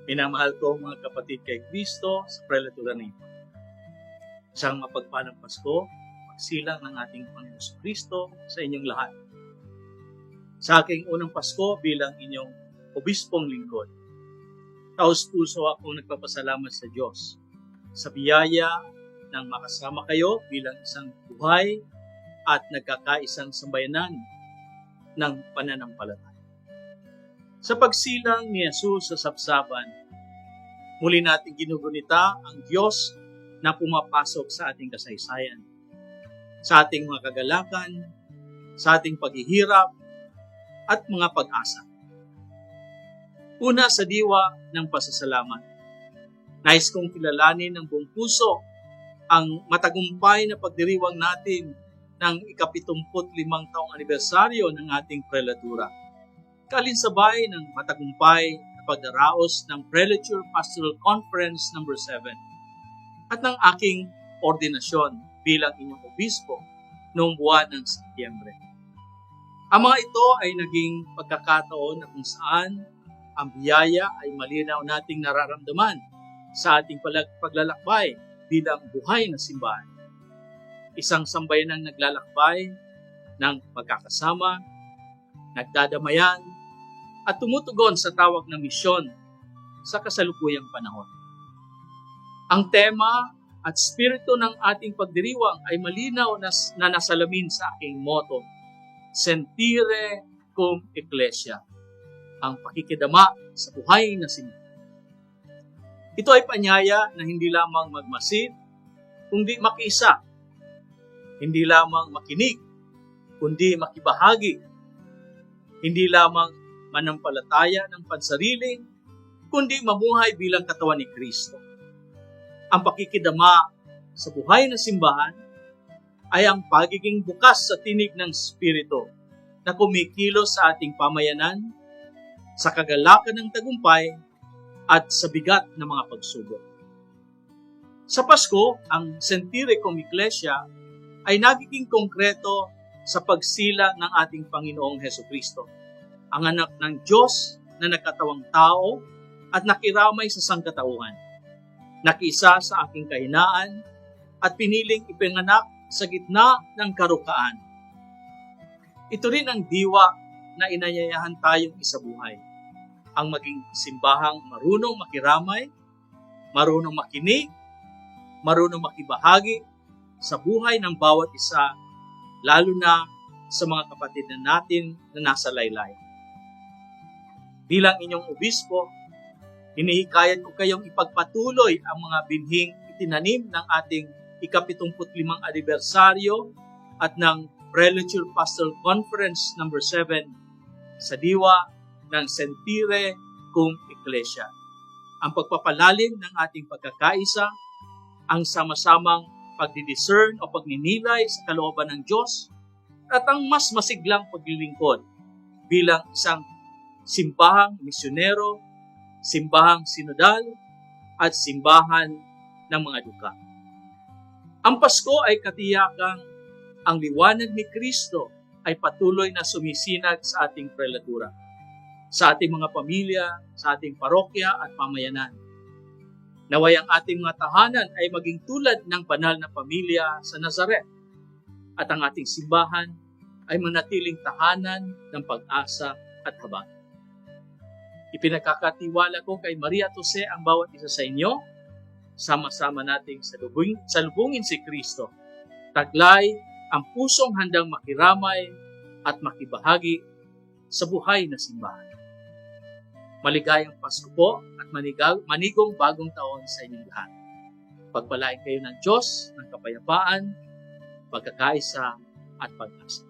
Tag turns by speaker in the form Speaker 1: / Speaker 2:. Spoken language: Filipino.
Speaker 1: Minamahal ko mga kapatid kay Kristo sa prelatura na ito. Isang mapagpalang Pasko, magsilang ng ating Panginoon Kristo sa inyong lahat. Sa aking unang Pasko bilang inyong obispong lingkod, taos-puso akong nagpapasalamat sa Diyos sa biyaya ng makasama kayo bilang isang buhay at nagkakaisang sambayanan ng pananampalataya. Sa pagsilang ni Jesus sa sapsapan, muli natin ginugunita ang Diyos na pumapasok sa ating kasaysayan, sa ating mga kagalakan, sa ating paghihirap, at mga pag-asa. Una sa diwa ng pasasalamat, nais kong kilalanin ng buong puso ang matagumpay na pagdiriwang natin ng ika-75 taong anibersaryo ng ating prelatura. Kalinsabay ng matagumpay na pagdaraos ng Prelature Pastoral Conference No. 7 at ng aking ordinasyon bilang inyong obispo noong buwan ng Setyembre. Ang mga ito ay naging pagkakataon na kung saan ang biyaya ay malinaw nating nararamdaman sa ating paglalakbay bilang buhay na simbahan. Isang sambayanang naglalakbay ng pagkakasama, nagdadamayan, at tumutugon sa tawag ng misyon sa kasalukuyang panahon. Ang tema at spirito ng ating pagdiriwang ay malinaw na nasalamin sa aking motto, Sentire cum Ecclesia, ang pakikidama sa buhay na simbahan. Ito ay panyaya na hindi lamang magmasid, kundi makiisa, hindi lamang makinig, kundi makibahagi, hindi lamang manampalataya ng pansariling, kundi mamuhay bilang katawan ni Kristo. Ang pakikidama sa buhay na simbahan ay ang pagiging bukas sa tinig ng Espiritu na kumikilos sa ating pamayanan, sa kagalakan ng tagumpay, at sa bigat ng mga pagsubok. Sa Pasko, ang Sentire cum Ecclesia ay nagiging konkreto sa pagsila ng ating Panginoong Hesukristo, ang anak ng Diyos na nagkatawang tao at nakiramay sa sangkatauhan, nakiisa sa aking kahinaan at piniling ipinganak sa gitna ng karukaan. Ito rin ang diwa na inayayahan tayong isabuhay, ang maging simbahang marunong makiramay, marunong makinig, marunong makibahagi sa buhay ng bawat isa, lalo na sa mga kapatid na natin na nasa laylay. Bilang inyong obispo, hinihikayat ko kayong ipagpatuloy ang mga binhing itinanim ng ating ika-75 anibersaryo at ng Prelature Pastoral Conference No. 7 sa diwa ng Sentire cum Ecclesia. Ang pagpapalalim ng ating pagkakaisa, ang sama-samang pagdidiscern o pagninilay sa kalooban ng Diyos, at ang mas masiglang paglilingkod bilang isang simbahang misyonero, simbahang sinodal, at simbahan ng mga duka. Ang Pasko ay katiyakang ang liwanag ni Kristo ay patuloy na sumisinag sa ating prelatura, sa ating mga pamilya, sa ating parokya at pamayanan. Naway ang ating mga tahanan ay maging tulad ng banal na pamilya sa Nazaret, at ang ating simbahan ay manatiling tahanan ng pag-asa at habag. Ipinagkakatiwala ko kay Maria at Jose ang bawat isa sa inyo. Sama-sama nating salubungin si Kristo. Taglay ang pusong handang makiramay at makibahagi sa buhay na simbahan. Maligayang Pasko po at manigong bagong taon sa inyong lahat. Pagpalain kayo ng Diyos ng kapayapaan, pagkakaisa at pag-asa.